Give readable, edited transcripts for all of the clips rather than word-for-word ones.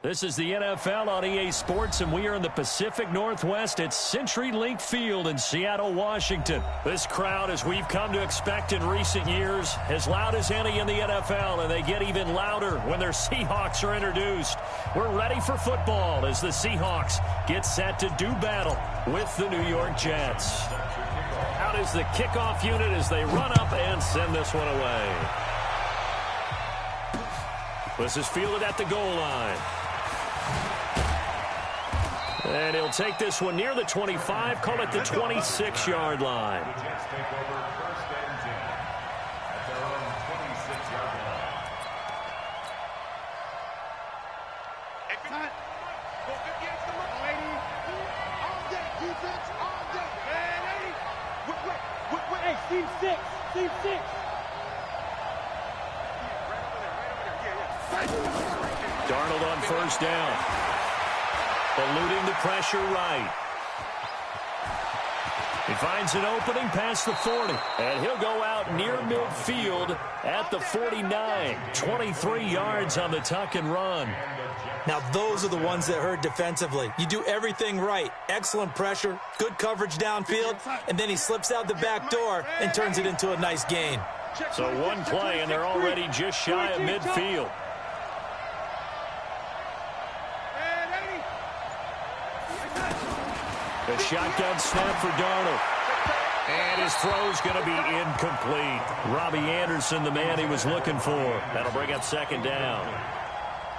This is the NFL on EA Sports, and we are in the Pacific Northwest at CenturyLink Field in Seattle, Washington. This crowd, as we've come to expect in recent years, as loud as any in the NFL, and they get even louder when their Seahawks are introduced. We're ready for football as the Seahawks get set to do battle with the New York Jets. Out is the kickoff unit as they run up and send this one away. This is fielded at the goal line. And he'll take this one near the 25, call it the 26-yard line. Darnold on first down. Eluding the pressure right. He finds an opening past the 40. And he'll go out near midfield at the 49. 23 yards on the tuck and run. Now those are the ones that hurt defensively. You do everything right. Excellent pressure, good coverage downfield, and then he slips out the back door and turns it into a nice gain. So one play and they're already just shy of midfield. The shotgun snap for Darnold. And his throw's going to be incomplete. Robbie Anderson, the man he was looking for. That'll bring up second down.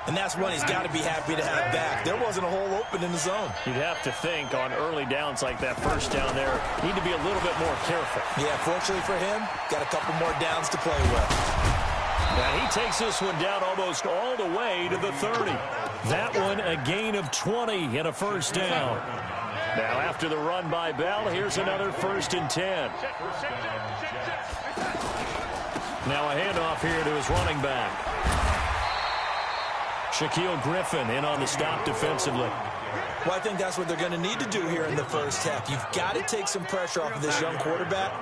And that's one he's got to be happy to have back. There wasn't a hole open in the zone. You'd have to think on early downs like that first down there, need to be a little bit more careful. Yeah, fortunately for him, got a couple more downs to play with. Now he takes this one down almost all the way to the 30. That one a gain of 20 and a first down. Now after the run by Bell, here's another 1st and 10. Now a handoff here to his running back. Shaquille Griffin in on the stop defensively. Well, I think that's what they're going to need to do here in the first half. You've got to take some pressure off of this young quarterback,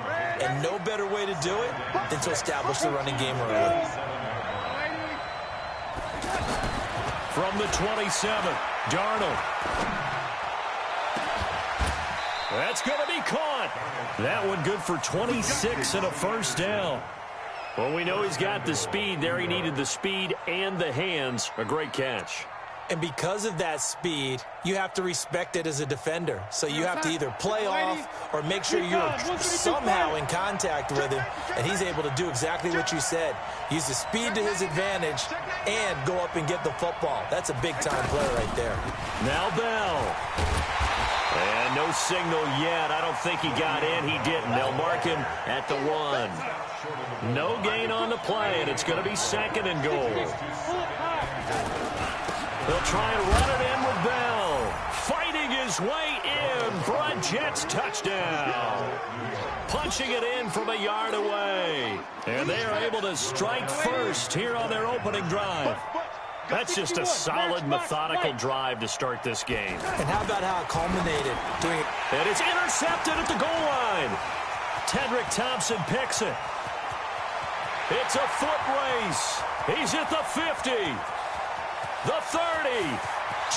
and no better way to do it than to establish the running game early. From the 27, Darnold. That's going to be caught. That one good for 26 and a first down. Well, we know he's got the speed there. He needed the speed and the hands. A great catch. And because of that speed, you have to respect it as a defender. So you have to either play off or make sure you're somehow in contact with him, and he's able to do exactly what you said. Use the speed to his advantage and go up and get the football. That's a big-time play right there. Now Bell. And no signal yet. I don't think he got in. He didn't. They'll mark him at the 1. No gain on the play, and it's going to be 2nd and goal. They'll try and run it in with Bell. Fighting his way in for a Jets touchdown. Punching it in from a yard away. And they are able to strike first here on their opening drive. That's just a solid, methodical drive to start this game. And how about how it culminated? And it's intercepted at the goal line. Tedrick Thompson picks it. It's a foot race. He's at the 50, the 30,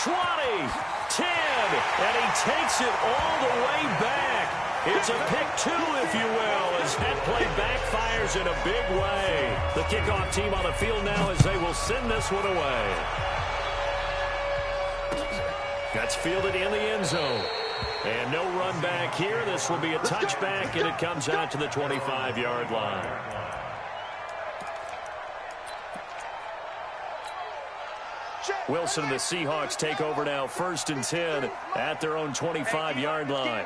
20, 10, and he takes it all the way back. It's a pick 2, if you will, as that play backfires in a big way. The kickoff team on the field now as they will send this one away. That's fielded in the end zone. And no run back here. This will be a touchback, and it comes out to the 25-yard line. Wilson and the Seahawks take over now, 1st and 10 at their own 25-yard line.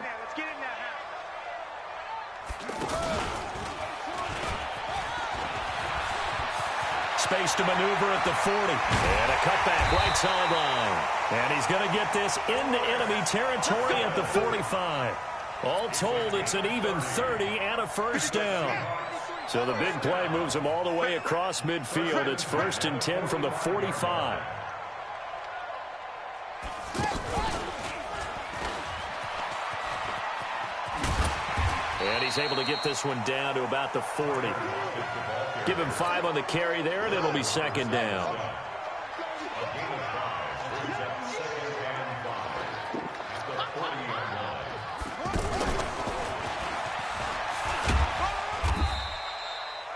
Space to maneuver at the 40. And a cutback right sideline. And he's going to get this into enemy territory at the 45. All told, it's an even 30 and a first down. So the big play moves him all the way across midfield. It's 1st and 10 from the 45. And he's able to get this one down to about the 40. Give him 5 on the carry there, and it'll be 2nd down.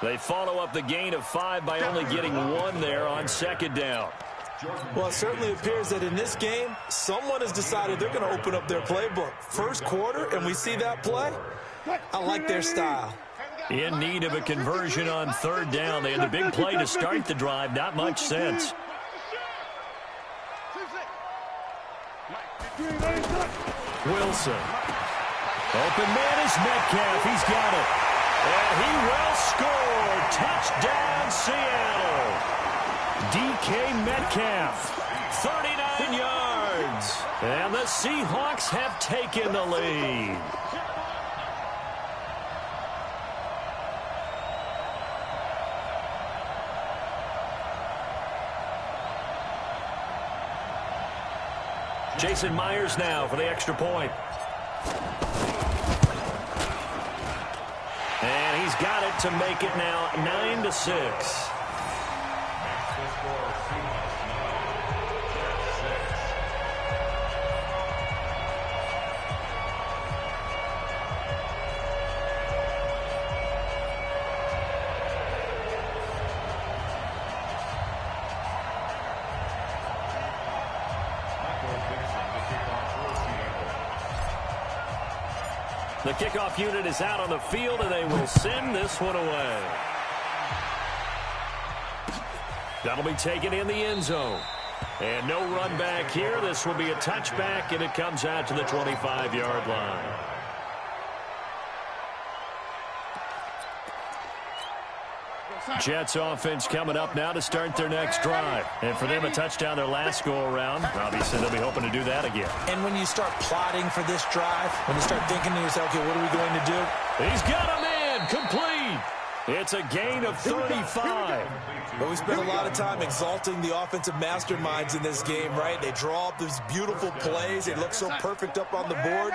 They follow up the gain of 5 by only getting 1 there on second down. Well, it certainly appears that in this game, someone has decided they're going to open up their playbook. First quarter, and we see that play. I like their style. In need of a conversion on third down. They had the big play to start the drive. Not much sense. Wilson. Open man is Metcalf. He's got it. And he will score. Touchdown, Seattle. DK Metcalf. 39 yards. And the Seahawks have taken the lead. Jason Myers now for the extra point. And he's got it to make it now 9-6. The kickoff unit is out on the field, and they will send this one away. That'll be taken in the end zone. And no run back here. This will be a touchback, and it comes out to the 25-yard line. Jets offense coming up now to start their next drive. And for them, a touchdown their last go-around. Obviously, they'll be hoping to do that again. And when you start plotting for this drive, when you start thinking to yourself, okay, what are we going to do? He's got a man complete. It's a gain of 35. But we spent a lot of time exalting the offensive masterminds in this game, right? They draw up these beautiful plays. They look so perfect up on the board.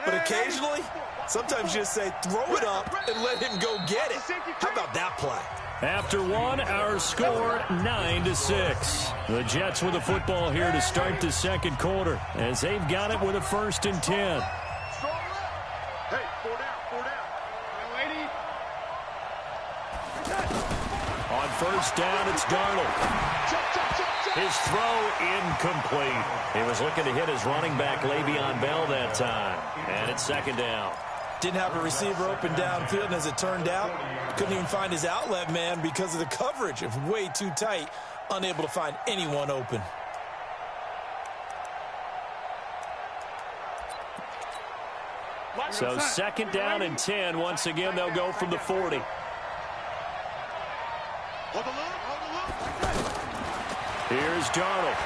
But occasionally, sometimes you just say, throw it up and let him go get it. How about that play? After one, our score 9-6. The Jets with the football here to start the second quarter as they've got it with a 1st and 10. Hey, 4 down. On first down, it's Darnold. His throw incomplete. He was looking to hit his running back, Le'Veon Bell, that time. And it's second down. Didn't have a receiver open downfield, and as it turned out, couldn't even find his outlet man because of the coverage. It was way too tight, unable to find anyone open. So second down and 10. Once again, they'll go from the 40. Here's Darnold.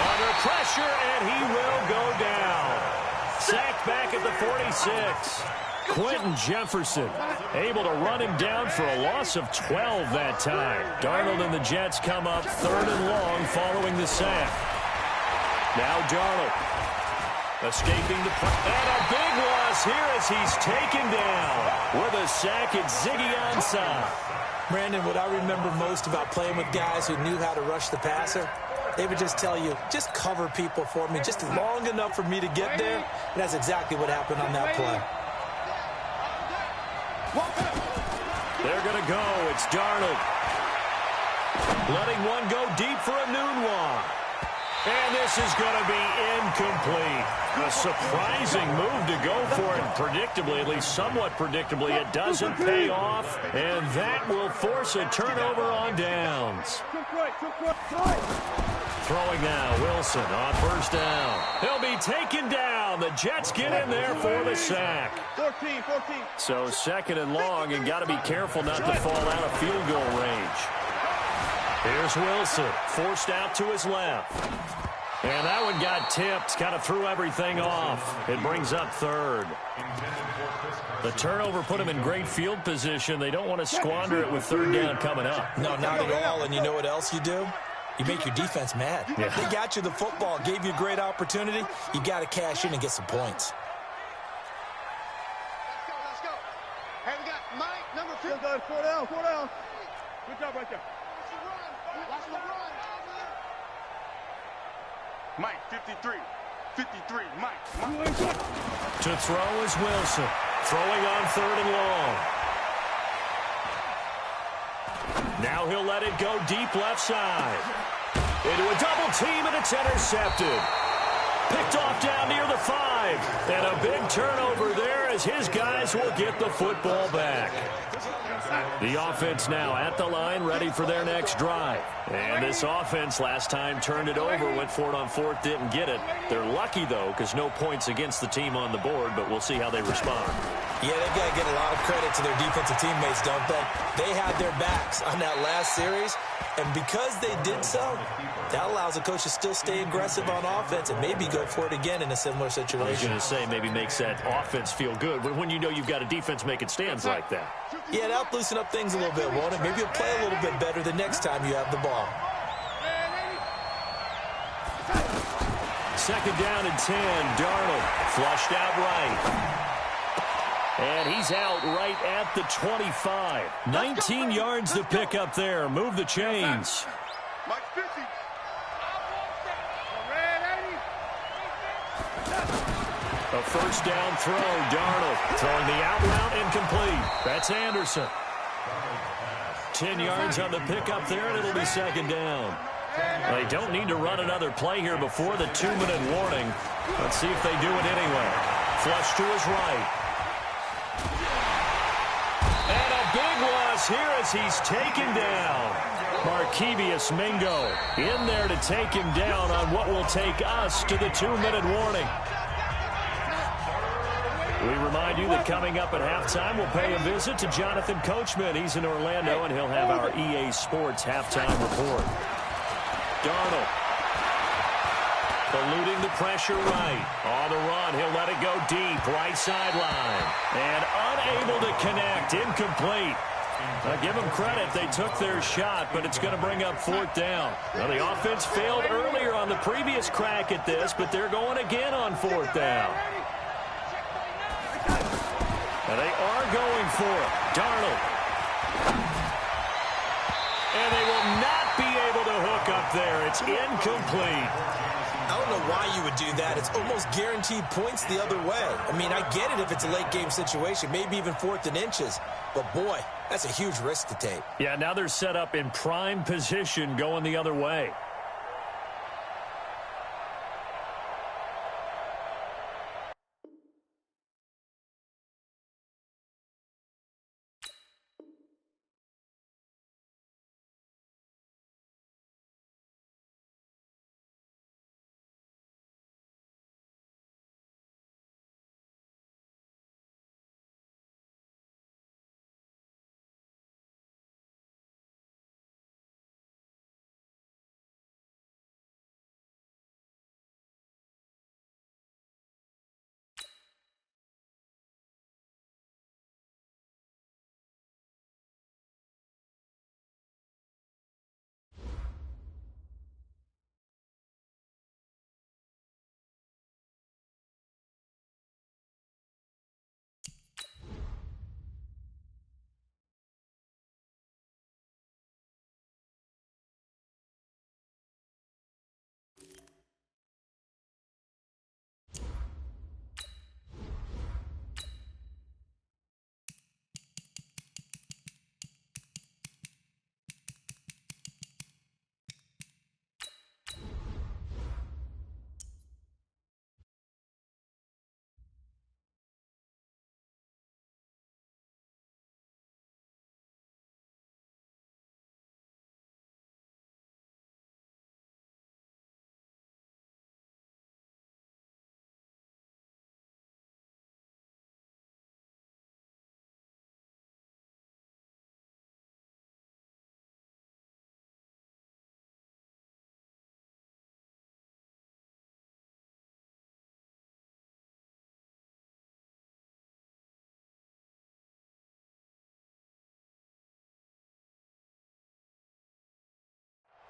Under pressure, and he will go down. Sacked back at the 46. Quentin Jefferson able to run him down for a loss of 12 that time. Darnold and the Jets come up 3rd and long following the sack. Now Darnold escaping the and a big loss here as he's taken down with a sack at Ziggy Ansah. Brandon, what I remember most about playing with guys who knew how to rush the passer, they would just tell you, just cover people for me just long enough for me to get there. And that's exactly what happened on that play. They're going to go. It's Darnold. Letting one go deep for a noon one. And this is going to be incomplete. A surprising move to go for it. Predictably, at least somewhat predictably, it doesn't pay off. And that will force a turnover on downs. Throwing now, Wilson on first down. He'll be taken down. The Jets get in there for the sack. 14. So 2nd and long, and got to be careful not to fall out of field goal range. Here's Wilson, forced out to his left. And that one got tipped, kind of threw everything off. It brings up 3rd. The turnover put him in great field position. They don't want to squander it with 3rd down coming up. No, not at all. And you know what else you do? You make your defense mad. Yeah. They got you the football, gave you a great opportunity. You got to cash in and get some points. Let's go. Hey, we got Mike, number 2. 4 down. Good job right there. Watch the run. Mike, 53, Mike. To throw is Wilson. Throwing on 3rd and long. Now he'll let it go deep left side. Into a double team, and it's intercepted. Picked off down near the 5. And a big turnover there as his guys will get the football back. The offense now at the line, ready for their next drive. And this offense last time turned it over, went for it on 4th, didn't get it. They're lucky, though, because no points against the team on the board, but we'll see how they respond. Yeah, they've got to get a lot of credit to their defensive teammates, don't they? They had their backs on that last series, and because they did so, that allows the coach to still stay aggressive on offense and maybe go for it again in a similar situation. I was going to say maybe makes that offense feel good, but when you know you've got a defense making stands like that. Yeah, that'll loosen up things a little bit, won't it? Maybe you'll play a little bit better the next time you have the ball. 2nd down and 10. Darnold flushed out right. And he's out right at the 25. 19 yards to pick up there. Move the chains. A 1st down throw. Darnold throwing the out route incomplete. That's Anderson. 10 yards on the pickup there, and it'll be 2nd down. They don't need to run another play here before the 2-minute warning. Let's see if they do it anyway. Flush to his right. And a big loss here as he's taken down. Markevius Mingo in there to take him down on what will take us to the 2-minute warning. We remind you that coming up at halftime, we'll pay a visit to Jonathan Coachman. He's in Orlando, and he'll have our EA Sports halftime report. Darnold eluding the pressure right. On the run, he'll let it go deep, right sideline. And unable to connect, incomplete. Now, give them credit, they took their shot, but it's going to bring up 4th down. Well, the offense failed earlier on the previous crack at this, but they're going again on 4th down. And they are going for it. Darnold. And they will not be able to hook up there. It's incomplete. I don't know why you would do that. It's almost guaranteed points the other way. I mean, I get it if it's a late game situation, maybe even 4th and inches. But, boy, that's a huge risk to take. Yeah, now they're set up in prime position going the other way.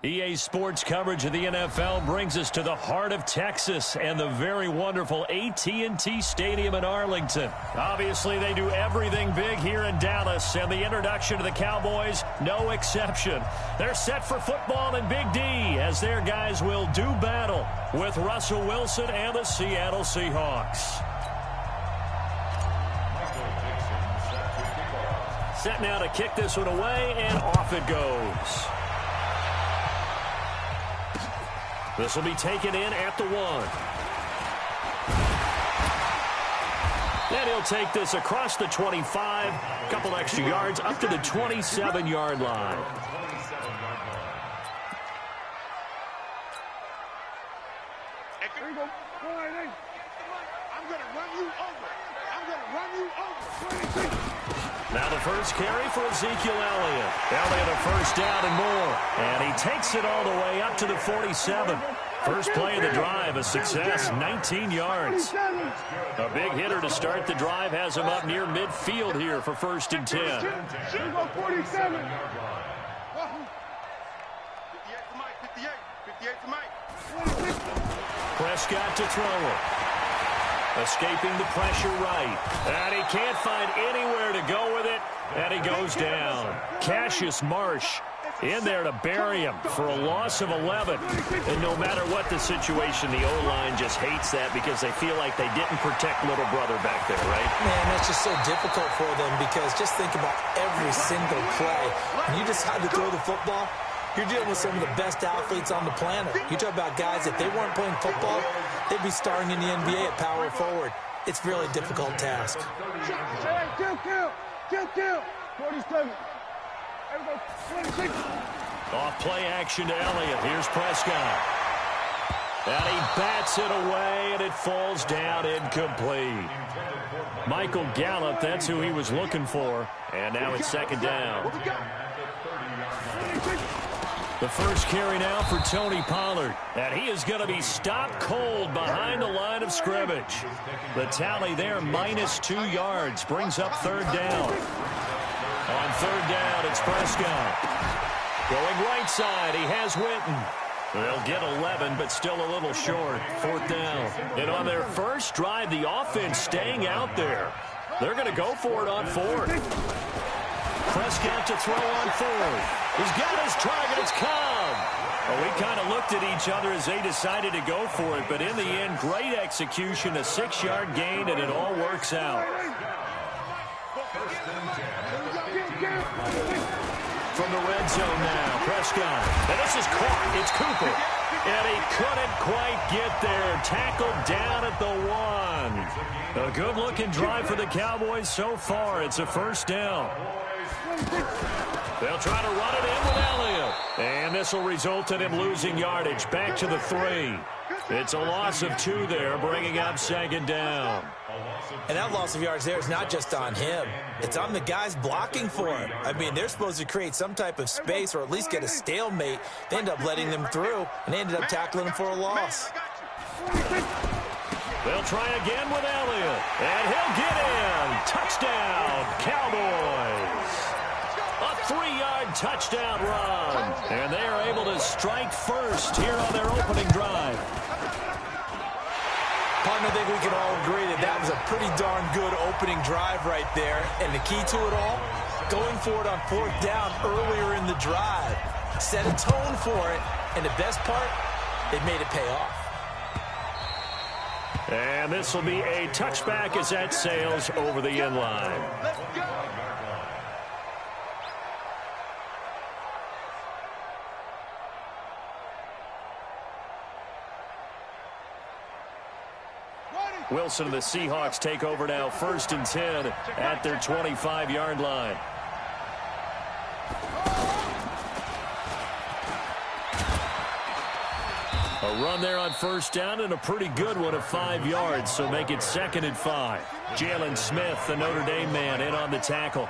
EA Sports coverage of the NFL brings us to the heart of Texas and the very wonderful AT&T Stadium in Arlington. Obviously, they do everything big here in Dallas, and the introduction to the Cowboys, no exception. They're set for football in Big D as their guys will do battle with Russell Wilson and the Seattle Seahawks. Set now to kick this one away, and off it goes. This will be taken in at the 1. And he'll take this across the 25, a couple extra yards up to the 27-yard line. Now the first carry for Ezekiel Elliott. Elliott a first down and more. And he takes it all the way up to the 47. First play of the drive, a success, 19 yards. A big hitter to start the drive has him up near midfield here for 1st and 10. 47. 58 to Mike. Prescott to throw it. Escaping the pressure right. And he can't find anywhere to go with it. And he goes down. Cassius Marsh in there to bury him for a loss of 11. And no matter what the situation, the O-line just hates that because they feel like they didn't protect little brother back there, right? Man, that's just so difficult for them because just think about every single play. When you decide to throw the football, you're dealing with some of the best athletes on the planet. You talk about guys, if they weren't playing football, they'd be starring in the NBA at power forward. It's a really difficult task. Kill. 47. Off play action to Elliott. Here's Prescott. And he bats it away, and it falls down incomplete. Michael Gallup, that's who he was looking for. And now it's 2nd down. The first carry now for Tony Pollard. And he is going to be stopped cold behind the line of scrimmage. The tally there, -2 yards, brings up 3rd down. On 3rd down, it's Prescott. Going right side, he has Witten. They'll get 11, but still a little short. 4th down. And on their first drive, the offense staying out there. They're going to go for it on 4th. Prescott to throw on 4th. He's got his target. It's Cobb. Well, we kind of looked at each other as they decided to go for it, but in the end, great execution, a 6-yard gain, and it all works out. From the red zone now, Prescott. And this is caught. It's Cooper. And he couldn't quite get there. Tackled down at the 1. A good-looking drive for the Cowboys so far. It's a 1st down. They'll try to run it in with Elliott. And this will result in him losing yardage back to the 3. It's a loss of 2 there, bringing up 2nd down. And that loss of yards there is not just on him. It's on the guys blocking for him. I mean, they're supposed to create some type of space or at least get a stalemate. They end up letting them through, and they ended up tackling him for a loss. They'll try again with Elliott. And he'll get in. Touchdown, Cowboys. A 3-yard touchdown run. And they are able to strike first here on their opening drive. Partner, I think we can all agree that that was a pretty darn good opening drive right there. And the key to it all, going for it on 4th down earlier in the drive. Set a tone for it. And the best part, it made it pay off. And this will be a touchback as that sails over the end line. Wilson and the Seahawks take over now, 1st and 10 at their 25-yard line. A run there on 1st down and a pretty good one of 5 yards, so make it 2nd and 5. Jalen Smith, the Notre Dame man, in on the tackle.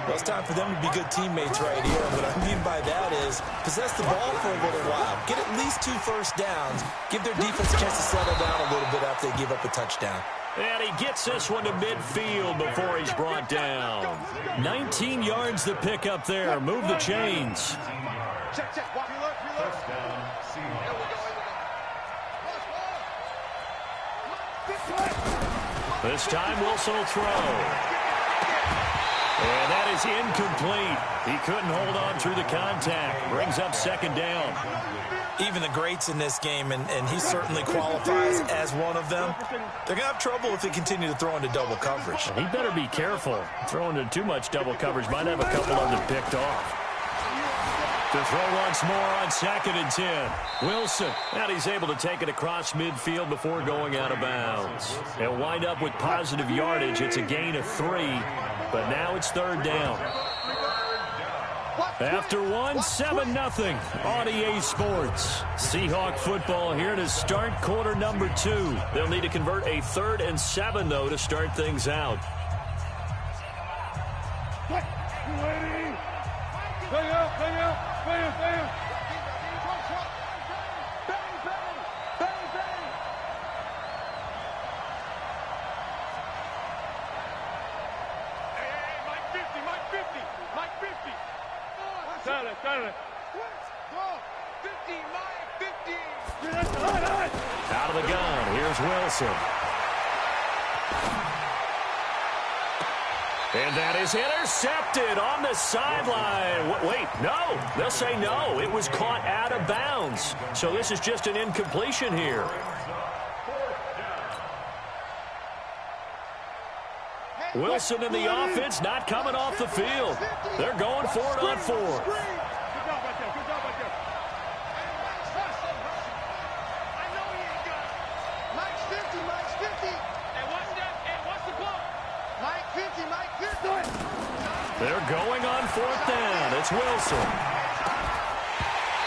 Well, it's time for them to be good teammates right here. What I mean by that is possess the ball for a little while. Get at least 2 first downs. Give their defense a chance to settle down a little bit after they give up a touchdown. And he gets this one to midfield before he's brought down. 19 yards to pick up there. Move the chains. Check. First down, This time Wilson will throw. And that is incomplete. He couldn't hold on through the contact. Brings up second down. Even the greats in this game, and he certainly qualifies as one of them, they're going to have trouble if they continue to throw into double coverage. He better be careful. Throwing into too much double coverage might have a couple of them picked off. To throw once more on 2nd and 10. Wilson, and he's able to take it across midfield before going out of bounds. They'll wind up with positive yardage. It's a gain of 3, but now it's 3rd down. After 7-0 on EA Sports. Seahawk football here to start quarter number 2. They'll need to convert a 3rd and 7, though, to start things out. Out of the gun, here's Wilson. And that is intercepted on the sideline. Wait, no. They'll say no. It was caught out of bounds. So this is just an incompletion here. Wilson and the offense not coming off the field. They're going for it on 4th. They're going on 4th down. It's Wilson.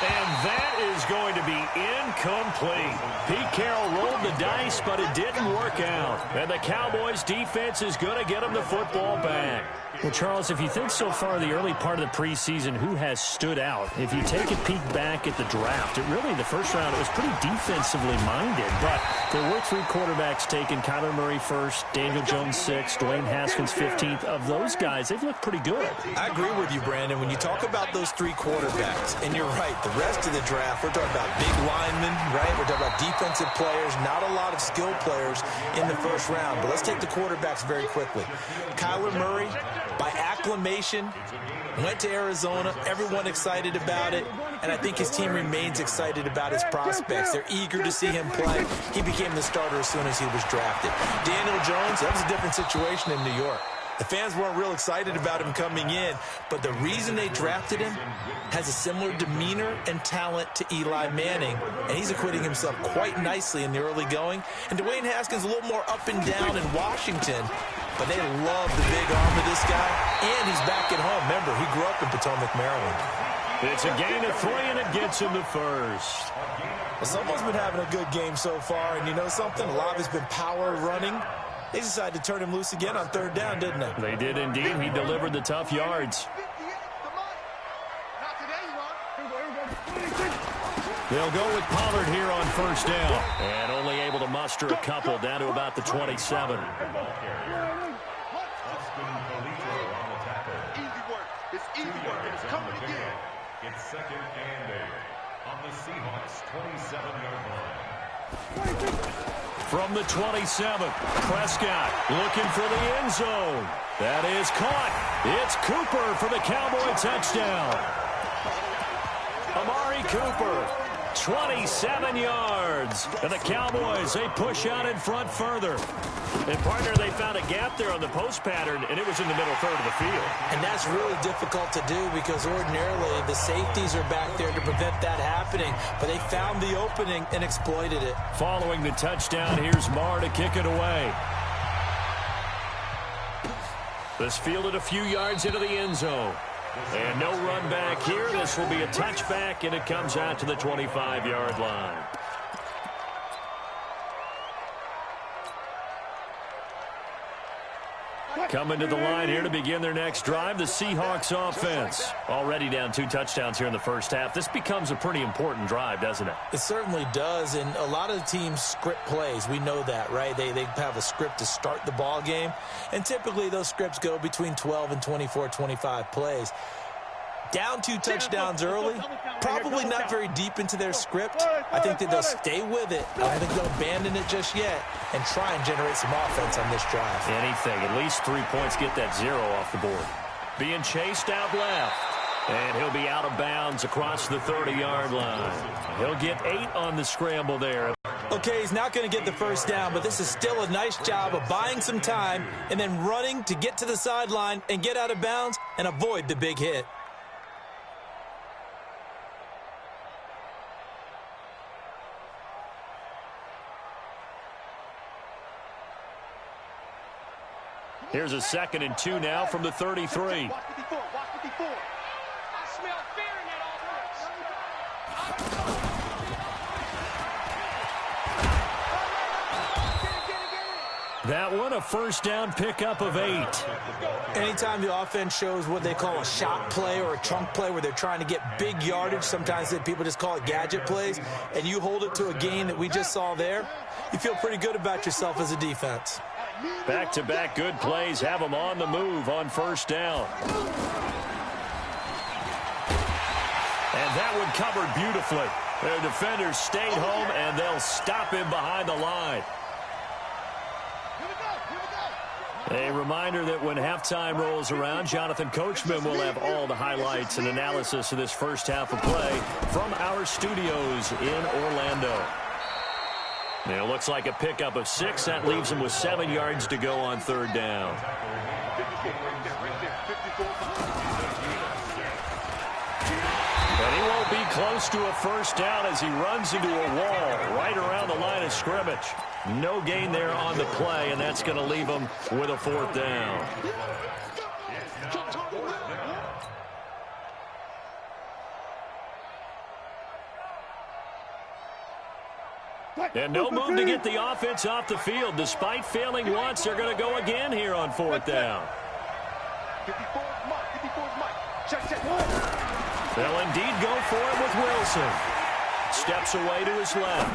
And that is going to be incomplete. Pete Carroll rolled the dice, but it didn't work out. And the Cowboys' defense is going to get them the football back. Well, Charles, if you think so far the early part of the preseason, who has stood out? If you take a peek back at the draft, the first round, it was pretty defensively minded. But there were 3 quarterbacks taken. Kyler Murray first, Daniel Jones 6th, Dwayne Haskins 15th. Of those guys, they've looked pretty good. I agree with you, Brandon. When you talk about those 3 quarterbacks, and you're right, the rest of the draft, we're talking about big linemen, right? We're talking about defensive players, not a lot of skill players in the first round. But let's take the quarterbacks very quickly. Kyler Murray, by acclamation, went to Arizona. Everyone excited about it. And I think his team remains excited about his prospects. They're eager to see him play. He became the starter as soon as he was drafted. Daniel Jones, that was a different situation in New York. The fans weren't real excited about him coming in, but the reason they drafted him has a similar demeanor and talent to Eli Manning, and he's acquitting himself quite nicely in the early going. And Dwayne Haskins a little more up and down in Washington, but they love the big arm of this guy, and he's back at home. Remember, he grew up in Potomac, Maryland. It's a gain of 3, and it gets him to first. Well, someone's been having a good game so far, and you know something? A lot of it's been power running. They decided to turn him loose again on 3rd down, didn't they? They did indeed. He delivered the tough yards. They'll go with Pollard here on 1st down. And only able to muster a couple down to about the 27. Easy work. It's easy work. It's coming again. It's 2nd and 8 on the Seahawks' 27-yard line. From the 27, Prescott looking for the end zone. That is caught. It's Cooper for the Cowboy touchdown. Amari Cooper, 27 yards. And the Cowboys, they push out in front further. And, partner, they found a gap there on the post pattern, and it was in the middle third of the field. And that's really difficult to do because ordinarily the safeties are back there to prevent that happening. But they found the opening and exploited it. Following the touchdown, here's Marr to kick it away. This fielded a few yards into the end zone. And no run back here. This will be a touchback, and it comes out to the 25-yard line. Coming to the line here to begin their next drive, the Seahawks offense. Already down 2 touchdowns here in the first half. This becomes a pretty important drive, doesn't it? It certainly does, and a lot of the teams script plays. We know that, right? They have a script to start the ball game, and typically those scripts go between 12 and 24, 25 plays. Down 2 touchdowns early, probably not very deep into their script. I think that they'll stay with it. I don't think they'll abandon it just yet and try and generate some offense on this drive. Anything. At least 3 points, get that 0 off the board. being chased out left. And he'll be out of bounds across the 30-yard line. He'll get 8 on the scramble there. Okay, he's not going to get the first down, but this is still a nice job of buying some time and then running to get to the sideline and get out of bounds and avoid the big hit. Here's a 2nd and 2 now from the 33. Watch 54. Watch 54. I smell fear in that offense. That one, a first down pickup of 8. Anytime the offense shows what they call a shot play or a chunk play where they're trying to get big yardage, sometimes people just call it gadget plays, and you hold it to a gain that we just saw there, you feel pretty good about yourself as a defense. Back-to-back good plays have them on the move on first down. And that one covered beautifully. Their defenders stayed home, and they'll stop him behind the line. A reminder that when halftime rolls around, Jonathan Coachman will have all the highlights and analysis of this first half of play from our studios in Orlando. It looks like a pickup of 6. That leaves him with 7 yards to go on third down. But he won't be close to a first down as he runs into a wall right around the line of scrimmage. No gain there on the play, and that's going to leave him with a 4th down. And no move to get the offense off the field. Despite failing once, they're going to go again here on 4th down. 54's Mike. 54's Mike. Check. They'll indeed go for it with Wilson. Steps away to his left.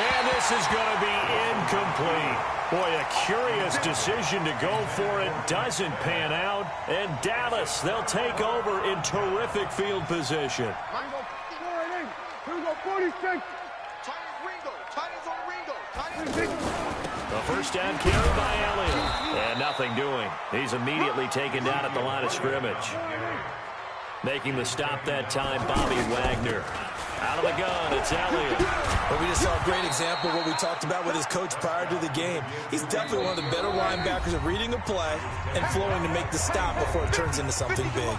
And this is going to be incomplete. Boy, a curious decision to go for it. Doesn't pan out. And Dallas, they'll take over in terrific field position. Here we go, 46. The first down carry by Elliott. And nothing doing. He's immediately taken down at the line of scrimmage. Making the stop that time, Bobby Wagner. Out of the gun, it's Elliott. Well, we just saw a great example of what we talked about with his coach prior to the game. He's definitely one of the better linebackers at reading a play and flowing to make the stop before it turns into something big.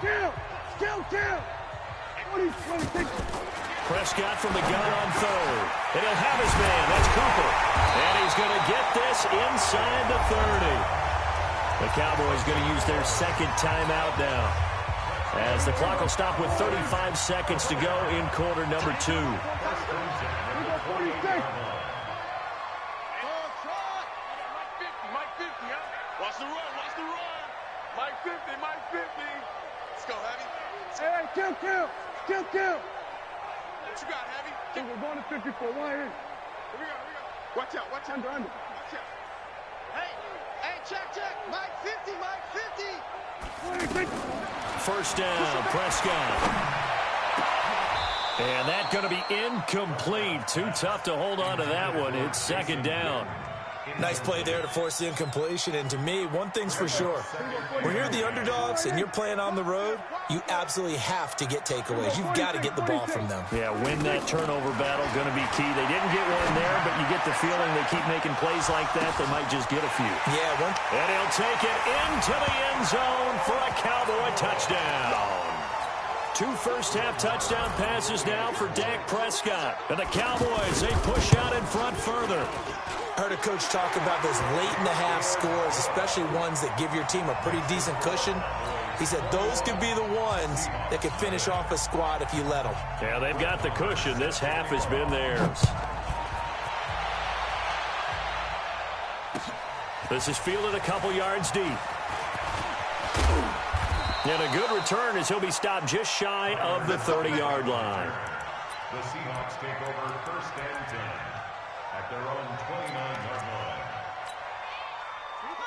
Kill. Prescott from the gun on third. And he'll have his man. That's Cooper. And he's going to get this inside the 30. The Cowboys going to use their 2nd timeout now, as the clock will stop with 35 seconds to go in quarter number 2. Mike 50, huh? Watch the run. Mike 50. Let's go, Heavy. Hey, kill. What you got, Heavy? We're going to 54. Why in? Here we go. Watch out. Under. Watch out. Hey, check. Mike 50. First down, Prescott. And that's going to be incomplete. Too tough to hold on to that one. It's 2nd down. Nice play there to force the incompletion. And to me, one thing's for sure. When you're the underdogs and you're playing on the road, you absolutely have to get takeaways. You've got to get the ball from them. Yeah, win that turnover battle, going to be key. They didn't get one there, but you get the feeling they keep making plays like that, they might just get a few. Yeah. And he'll take it into the end zone for a Cowboy touchdown. 2 first-half touchdown passes now for Dak Prescott. And the Cowboys, they push out in front further. I heard a coach talk about those late-in-the-half scores, especially ones that give your team a pretty decent cushion. He said those could be the ones that could finish off a squad if you let them. Yeah, they've got the cushion. This half has been theirs. This is fielded a couple yards deep. And a good return as he'll be stopped just shy of the 30-yard line. The Seahawks take over 1st and 10 at their own 29-yard line.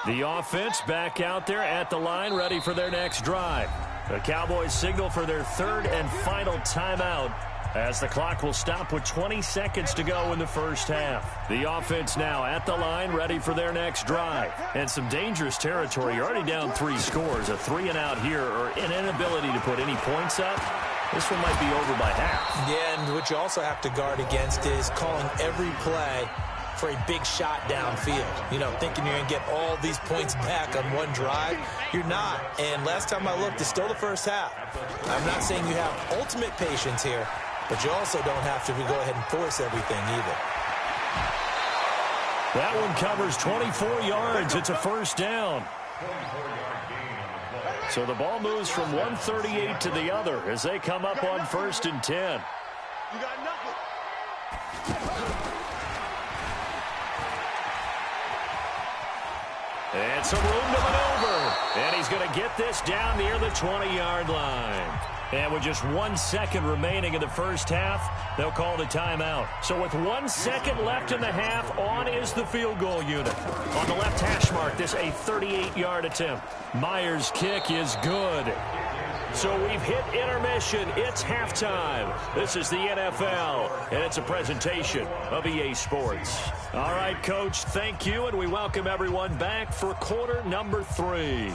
The offense back out there at the line, ready for their next drive. The Cowboys signal for their third and final timeout as the clock will stop with 20 seconds to go in the first half. The offense now at the line, ready for their next drive. And some dangerous territory. You're already down 3 scores. A 3-and-out here or an inability to put any points up. This one might be over by half. Yeah, and what you also have to guard against is calling every play for a big shot downfield. You know, thinking you're going to get all these points back on one drive. You're not. And last time I looked, it's still the first half. I'm not saying you have ultimate patience here, but you also don't have to go ahead and force everything either. That one covers 24 yards. It's a first down. So the ball moves from 138 to the other as they come up on 1st and 10. You got nothing. And some room to maneuver. And he's going to get this down near the 20-yard line. And with just 1 second remaining in the first half, they'll call the timeout. So with 1 second left in the half, on is the field goal unit. On the left hash mark, this a 38-yard attempt. Myers' kick is good. So we've hit intermission. It's halftime. This is the NFL, and it's a presentation of EA Sports. All right, Coach, thank you, and we welcome everyone back for quarter number 3.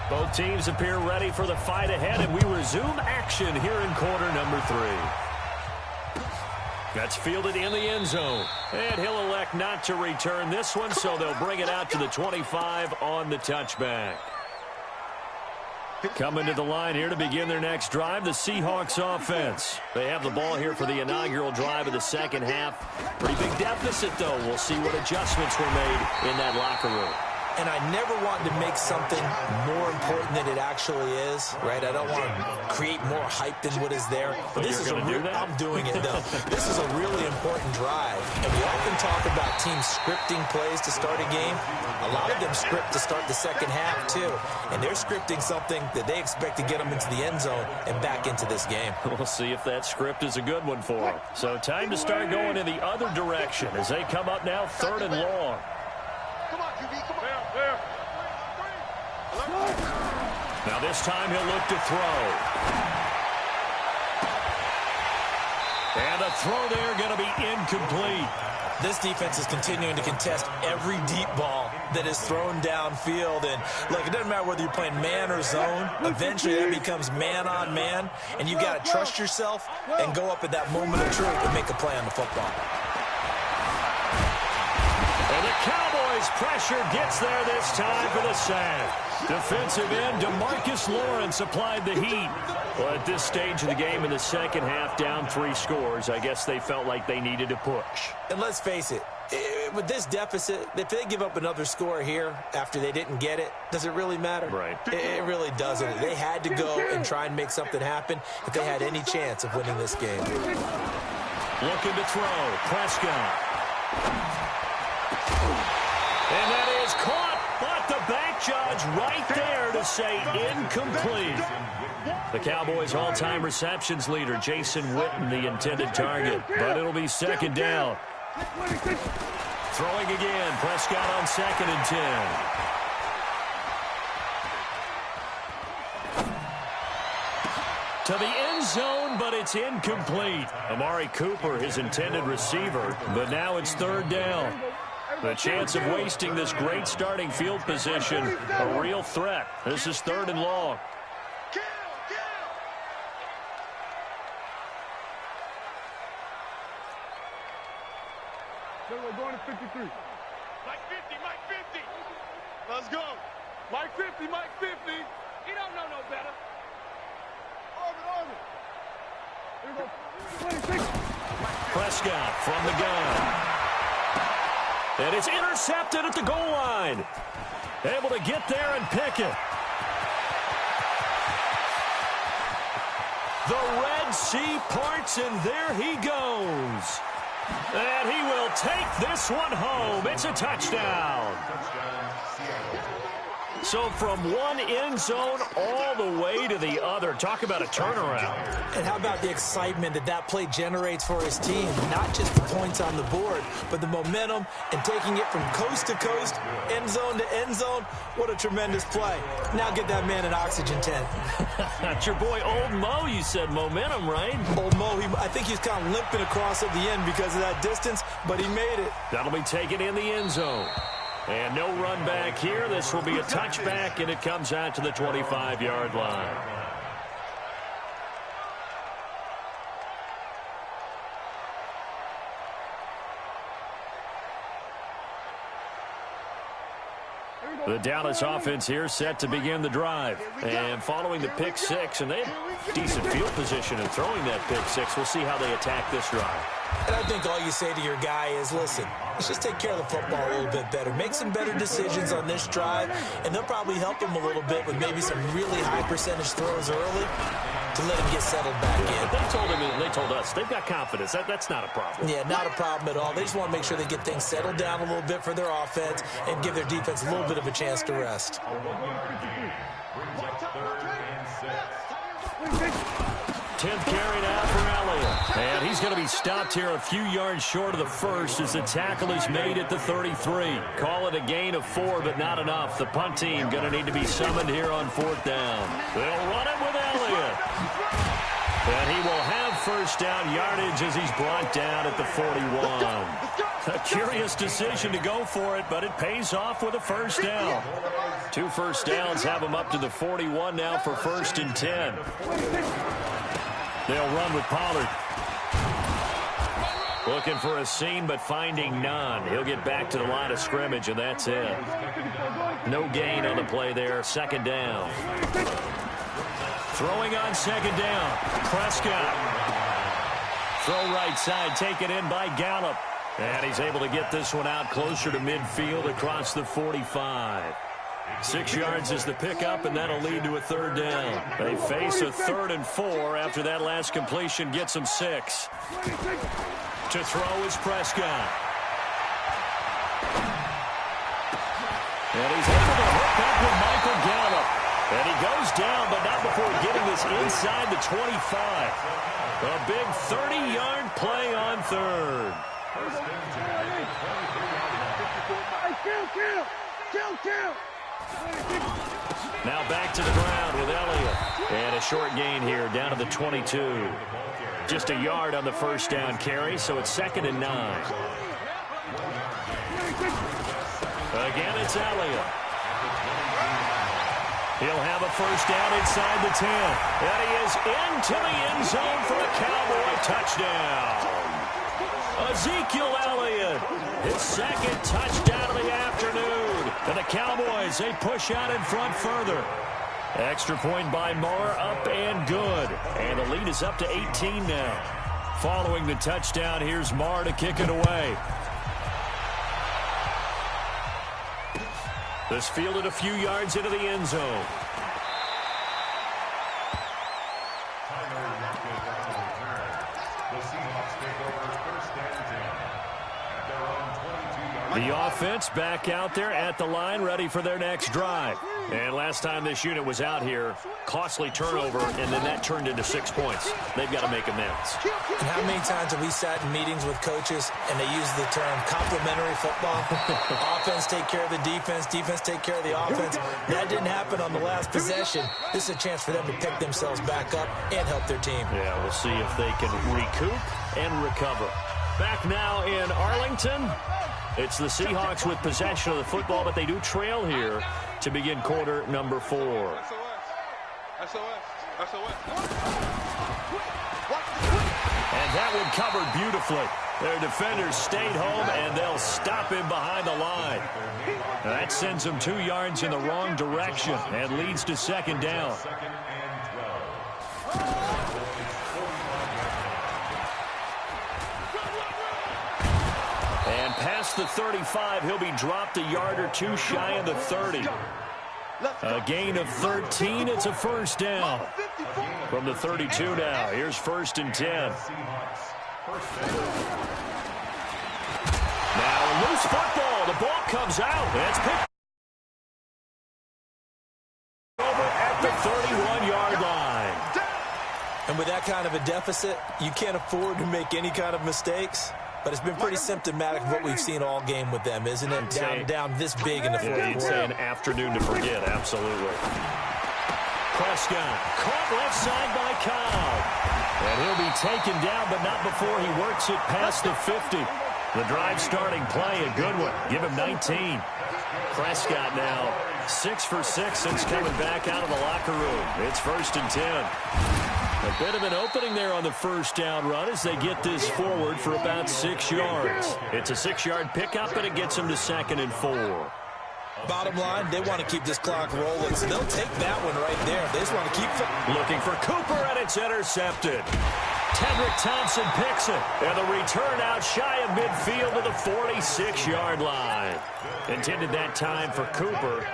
Both teams appear ready for the fight ahead, and we resume action here in quarter number 3. That's fielded in the end zone. And he'll elect not to return this one, so they'll bring it out to the 25 on the touchback. Coming to the line here to begin their next drive, the Seahawks offense. They have the ball here for the inaugural drive of the second half. Pretty big deficit, though. We'll see what adjustments were made in that locker room. And I never want to make something more important than it actually is, right? I don't want to create more hype than what is there. But this is I'm doing it, though. This is a really important drive. And we often talk about teams scripting plays to start a game. A lot of them script to start the second half, too. And they're scripting something that they expect to get them into the end zone and back into this game. We'll see if that script is a good one for them. So time to start going in the other direction as they come up now 3rd and long. Come on, QB, come on. Now this time he'll look to throw. And a throw there going to be incomplete. This defense is continuing to contest every deep ball that is thrown downfield. And look, it doesn't matter whether you're playing man or zone. Eventually that becomes man on man. And you've got to trust yourself and go up at that moment of truth and make a play on the football. And the Cowboys pressure gets there this time for the sack. Defensive end DeMarcus Lawrence applied the heat. Well, at this stage of the game in the second half, down 3 scores, I guess they felt like they needed to push. And let's face it, with this deficit, if they give up another score here after they didn't get it, does it really matter? Right. It really doesn't. They had to go and try and make something happen if they had any chance of winning this game. Looking to throw. Prescott. And that is caught. But the back judge right there to say incomplete. The Cowboys' all-time receptions leader, Jason Witten, the intended target. But it'll be second down. Throwing again. Prescott on 2nd and 10. To the end zone, but it's incomplete. Amari Cooper, his intended receiver, but now it's 3rd down. The chance of wasting this great starting field position, a real threat. This is 3rd and long. We're going to 53. Mike 50, Mike 50. Let's go. Mike 50, Mike 50. He don't know no better. Here we go. 26. Prescott from the gun. And it's intercepted at the goal line. Able to get there and pick it. The Red Sea parts, and there he goes. And he will take this one home. It's a touchdown. So from one end zone all the way to the other. Talk about a turnaround. And how about the excitement that that play generates for his team? Not just the points on the board, but the momentum and taking it from coast to coast, end zone to end zone. What a tremendous play. Now get that man an oxygen tent. That's your boy Old Mo. You said momentum, right? Old Mo, I think he's kind of limping across at the end because of that distance, but he made it. That'll be taken in the end zone. And no run back here. This will be a touchback, and it comes out to the 25-yard line. The Dallas offense here set to begin the drive. And following the pick six, and they have decent field position in throwing that pick six. We'll see how they attack this drive. And I think all you say to your guy is, listen, let's just take care of the football a little bit better. Make some better decisions on this drive, and they'll probably help him a little bit with maybe some really high percentage throws early to let him get settled back in. But they told us they've got confidence. That's not a problem. Yeah, not a problem at all. They just want to make sure they get things settled down a little bit for their offense and give their defense a little bit of a chance to rest. 10th carry now for Elliott. And he's going to be stopped here a few yards short of the first as the tackle is made at the 33. Call it a gain of 4, but not enough. The punt team going to need to be summoned here on 4th down. They'll run it with Elliott. And he will have first down yardage as he's brought down at the 41. A curious decision to go for it, but it pays off with a first down. 2 first downs have him up to the 41 now for 1st and 10. They'll run with Pollard. Looking for a seam, but finding none. He'll get back to the line of scrimmage, and that's it. No gain on the play there. 2nd down. Throwing on 2nd down. Prescott. Throw right side, taken in by Gallup. And he's able to get this one out closer to midfield across the 45. 6 yards is the pickup, and that'll lead to a 3rd down. They face a 3rd and 4 after that last completion gets them 6. To throw is Prescott. And he's able to hook up with Michael Gallup. And he goes down, but not before getting this inside the 25. A big 30-yard play on 3rd. Kill. Now back to the ground with Elliott. And a short gain here down to the 22. Just a yard on the first down carry, so it's 2nd and 9. Again, it's Elliott. He'll have a first down inside the 10. And he is into the end zone for a Cowboy touchdown. Ezekiel Elliott, his 2nd touchdown of the afternoon. And the Cowboys, they push out in front further. Extra point by Moore, up and good. And the lead is up to 18 now. Following the touchdown, here's Moore to kick it away. This fielded a few yards into the end zone. The offense back out there at the line, ready for their next drive. And last time this unit was out here, costly turnover, and then that turned into 6 points. They've got to make amends. And how many times have we sat in meetings with coaches and they use the term complementary football? Offense take care of the defense, defense take care of the offense. That didn't happen on the last possession. This is a chance for them to pick themselves back up and help their team. Yeah, we'll see if they can recoup and recover. Back now in Arlington. It's the Seahawks with possession of the football, but they do trail here to begin quarter number 4. And that one covered beautifully. Their defenders stayed home, and they'll stop him behind the line. That sends him 2 yards in the wrong direction and leads to 2nd down. And past the 35, he'll be dropped a yard or 2 shy of the 30. A gain of 13, it's a first down. From the 32 now, here's 1st and 10. Now loose football, the ball comes out. It's picked the 31-yard line. And with that kind of a deficit, you can't afford to make any kind of mistakes. But it's been pretty symptomatic of what we've seen all game with them, isn't it? Down this big in the fourth quarter. You'd say an afternoon to forget, absolutely. Prescott, caught left side by Cobb. And he'll be taken down, but not before he works it past the 50. The drive starting play, a good one. Give him 19. Prescott now 6 for 6 since coming back out of the locker room. It's 1st and 10. A bit of an opening there on the first down run as they get this forward for about 6 yards. It's a 6-yard pickup, and it gets them to 2nd and 4. Bottom line, they want to keep this clock rolling, so they'll take that one right there. They just want to keep looking for Cooper, and it's intercepted. Tedrick Thompson picks it, and the return out shy of midfield to the 46-yard line. Intended that time for Cooper.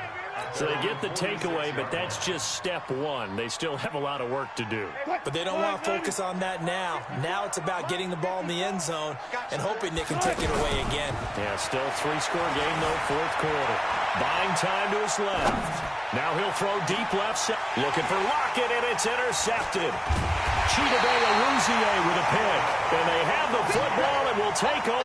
So they get the takeaway, but that's just step one. They still have a lot of work to do. But they don't want to focus on that now. Now it's about getting the ball in the end zone and hoping they can take it away again. Yeah, still 3-score game, though, fourth quarter. Buying time to his left. Now he'll throw deep left side. Looking for Lockett, and it's intercepted. Chidobe Awuzie with a pick. And they have the football and will take over.